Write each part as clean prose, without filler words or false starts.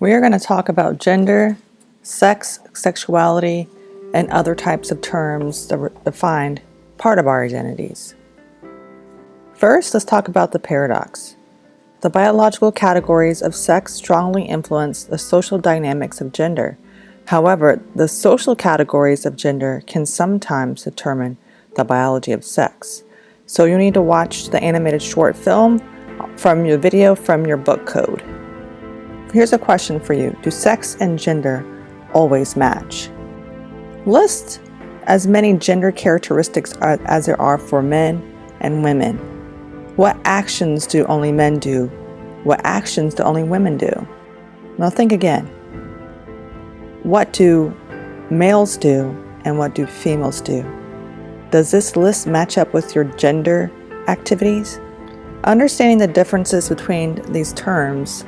We are going to talk about gender, sex, sexuality, and other types of terms that define part of our identities. First, let's talk about the paradox. The biological categories of sex strongly influence the social dynamics of gender. However, the social categories of gender can sometimes determine the biology of sex. So you need to watch the animated short film from your video from your book code. Here's a question for you. Do sex and gender always match? List as many gender characteristics as there are for men and women. What actions do only men do? What actions do only women do? Now think again. What do males do and what do females do? Does this list match up with your gender activities? Understanding the differences between these terms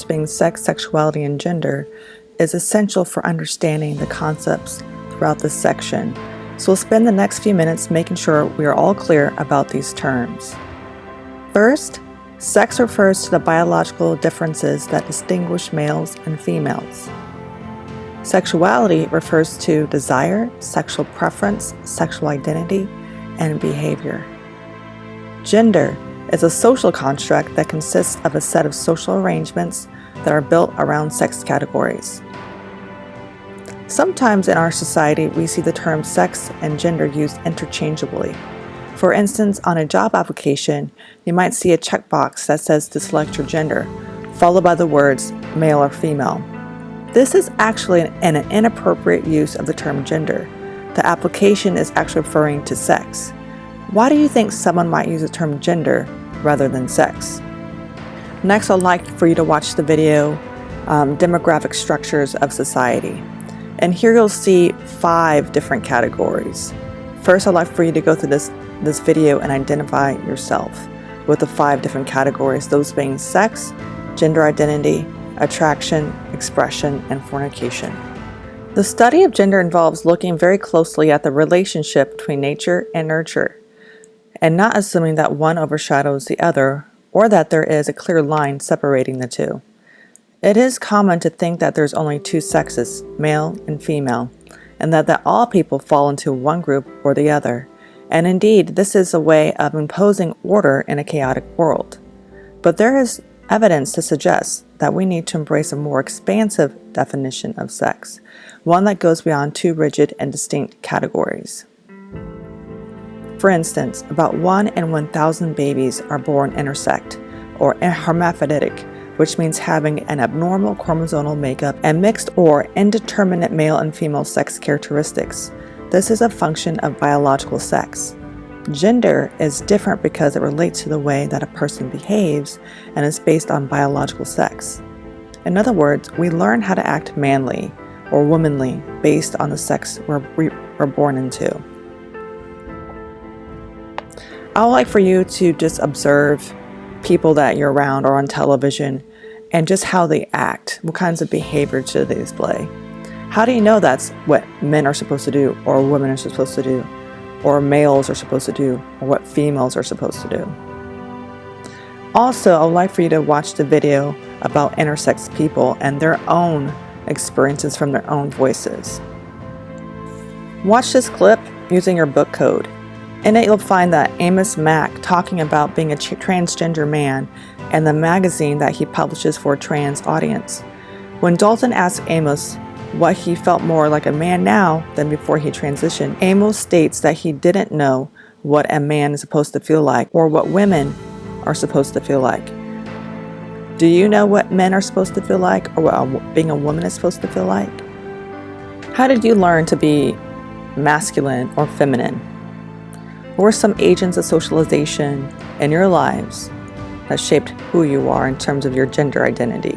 being sex, sexuality, and gender, is essential for understanding the concepts throughout this section. So we'll spend the next few minutes making sure we are all clear about these terms. First, sex refers to the biological differences that distinguish males and females. Sexuality refers to desire, sexual preference, sexual identity, and behavior. Gender is a social construct that consists of a set of social arrangements that are built around sex categories. Sometimes in our society, we see the terms sex and gender used interchangeably. For instance, on a job application, you might see a checkbox that says to select your gender, followed by the words male or female. This is actually an inappropriate use of the term gender. The application is actually referring to sex. Why do you think someone might use the term gender rather than sex? Next, I'd like for you to watch the video, Demographic Structures of Society. And here you'll see 5 different categories. First, I'd like for you to go through this video and identify yourself with the 5 different categories, those being sex, gender identity, attraction, expression, and fornication. The study of gender involves looking very closely at the relationship between nature and nurture, and not assuming that one overshadows the other or that there is a clear line separating the two. It is common to think that there's only 2 sexes, male and female, and that all people fall into one group or the other. And indeed, this is a way of imposing order in a chaotic world. But there is evidence to suggest that we need to embrace a more expansive definition of sex, one that goes beyond 2 rigid and distinct categories. For instance, about 1 in 1,000 babies are born intersect, or hermaphroditic, which means having an abnormal chromosomal makeup and mixed or indeterminate male and female sex characteristics. This is a function of biological sex. Gender is different because it relates to the way that a person behaves and is based on biological sex. In other words, we learn how to act manly or womanly based on the sex we're born into. I would like for you to just observe people that you're around or on television and just how they act. What kinds of behavior do they display? How do you know that's what men are supposed to do or women are supposed to do or males are supposed to do or what females are supposed to do? Also, I would like for you to watch the video about intersex people and their own experiences from their own voices. Watch this clip using your book code. In it, you'll find that Amos Mack talking about being a transgender man and the magazine that he publishes for a trans audience. When Dalton asked Amos what he felt more like a man now than before he transitioned, Amos states that he didn't know what a man is supposed to feel like or what women are supposed to feel like. Do you know what men are supposed to feel like or what being a woman is supposed to feel like? How did you learn to be masculine or feminine? What were some agents of socialization in your lives that shaped who you are in terms of your gender identity?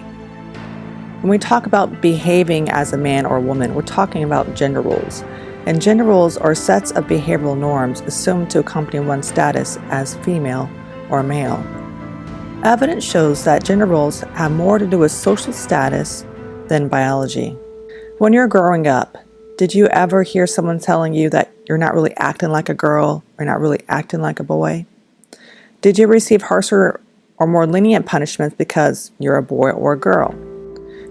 When we talk about behaving as a man or a woman, we're talking about gender roles. And gender roles are sets of behavioral norms assumed to accompany one's status as female or male. Evidence shows that gender roles have more to do with social status than biology. When you're growing up, did you ever hear someone telling you that you're not really acting like a girl or not really acting like a boy? Did you receive harsher or more lenient punishments because you're a boy or a girl?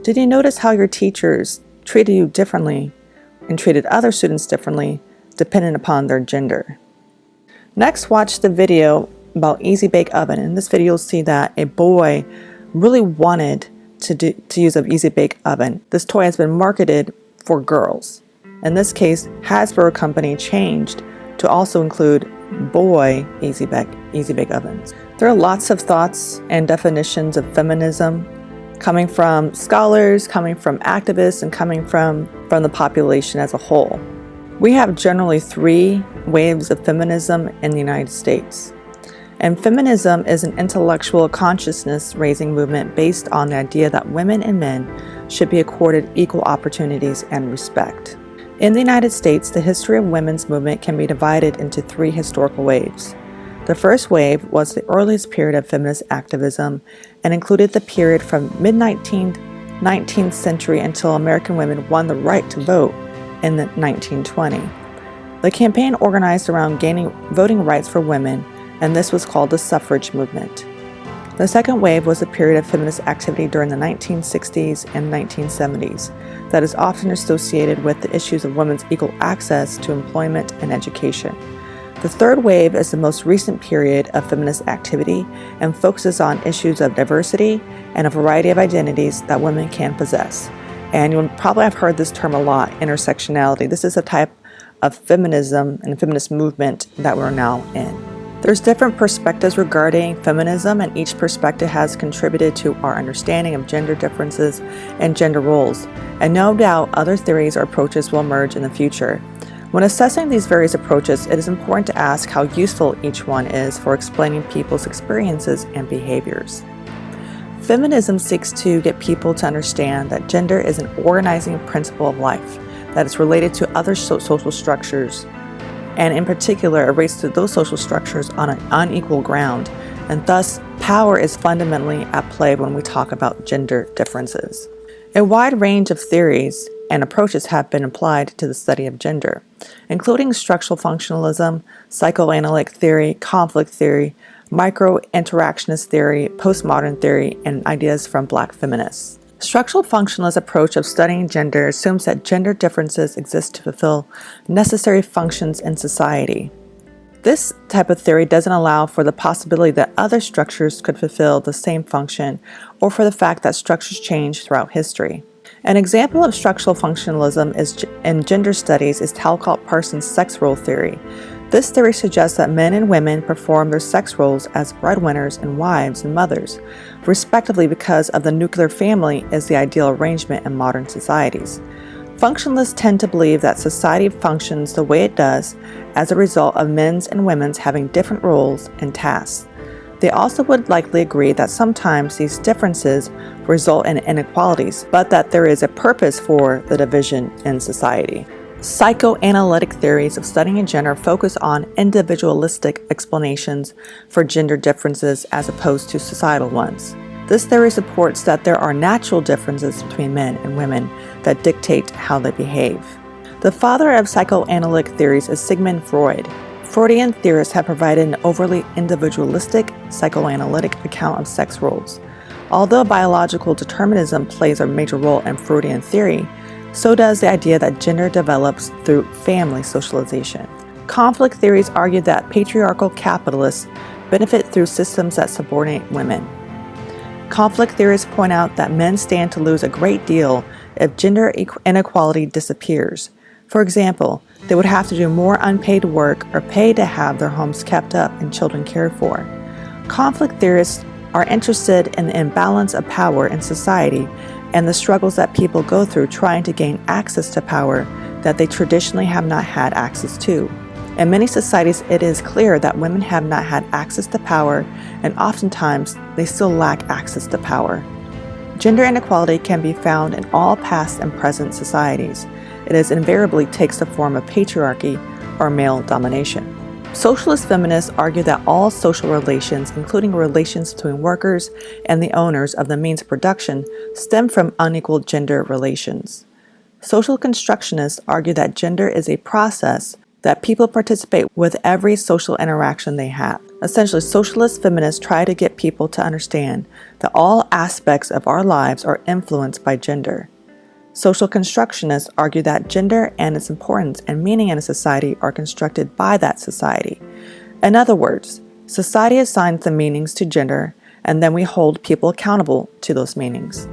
Did you notice how your teachers treated you differently and treated other students differently depending upon their gender? Next, watch the video about Easy Bake Oven. In this video, you'll see that a boy really wanted to use an Easy Bake Oven. This toy has been marketed for girls. In this case, Hasbro company changed to also include boy Easy Bake Ovens. There are lots of thoughts and definitions of feminism coming from scholars, coming from activists, and coming from the population as a whole. We have generally 3 waves of feminism in the United States. And feminism is an intellectual consciousness-raising movement based on the idea that women and men should be accorded equal opportunities and respect. In the United States, the history of women's movement can be divided into 3 historical waves. The first wave was the earliest period of feminist activism and included the period from mid-19th century until American women won the right to vote in 1920. The campaign organized around gaining voting rights for women, and this was called the suffrage movement. The second wave was a period of feminist activity during the 1960s and 1970s that is often associated with the issues of women's equal access to employment and education. The third wave is the most recent period of feminist activity and focuses on issues of diversity and a variety of identities that women can possess. And you'll probably have heard this term a lot, intersectionality. This is a type of feminism and feminist movement that we're now in. There's different perspectives regarding feminism, and each perspective has contributed to our understanding of gender differences and gender roles. And no doubt other theories or approaches will emerge in the future. When assessing these various approaches, it is important to ask how useful each one is for explaining people's experiences and behaviors. Feminism seeks to get people to understand that gender is an organizing principle of life, that is related to other social structures, and in particular, it relates to those social structures on an unequal ground, and thus power is fundamentally at play when we talk about gender differences. A wide range of theories and approaches have been applied to the study of gender, including structural functionalism, psychoanalytic theory, conflict theory, micro-interactionist theory, postmodern theory, and ideas from Black feminists. Structural functionalist approach of studying gender assumes that gender differences exist to fulfill necessary functions in society. This type of theory doesn't allow for the possibility that other structures could fulfill the same function, or for the fact that structures change throughout history. An example of structural functionalism in gender studies is Talcott Parsons' sex role theory. This theory suggests that men and women perform their sex roles as breadwinners and wives and mothers, respectively, because of the nuclear family is the ideal arrangement in modern societies. Functionalists tend to believe that society functions the way it does as a result of men's and women's having different roles and tasks. They also would likely agree that sometimes these differences result in inequalities, but that there is a purpose for the division in society. Psychoanalytic theories of studying gender focus on individualistic explanations for gender differences as opposed to societal ones. This theory supports that there are natural differences between men and women that dictate how they behave. The father of psychoanalytic theories is Sigmund Freud. Freudian theorists have provided an overly individualistic psychoanalytic account of sex roles. Although biological determinism plays a major role in Freudian theory, so does the idea that gender develops through family socialization. Conflict theories argue that patriarchal capitalists benefit through systems that subordinate women. Conflict theorists point out that men stand to lose a great deal if gender inequality disappears. For example, they would have to do more unpaid work or pay to have their homes kept up and children cared for. Conflict theorists are interested in the imbalance of power in society and the struggles that people go through trying to gain access to power that they traditionally have not had access to. In many societies, it is clear that women have not had access to power, and oftentimes they still lack access to power. Gender inequality can be found in all past and present societies. It invariably takes the form of patriarchy or male domination. Socialist feminists argue that all social relations, including relations between workers and the owners of the means of production, stem from unequal gender relations. Social constructionists argue that gender is a process that people participate with every social interaction they have. Essentially, socialist feminists try to get people to understand that all aspects of our lives are influenced by gender. Social constructionists argue that gender and its importance and meaning in a society are constructed by that society. In other words, society assigns the meanings to gender, and then we hold people accountable to those meanings.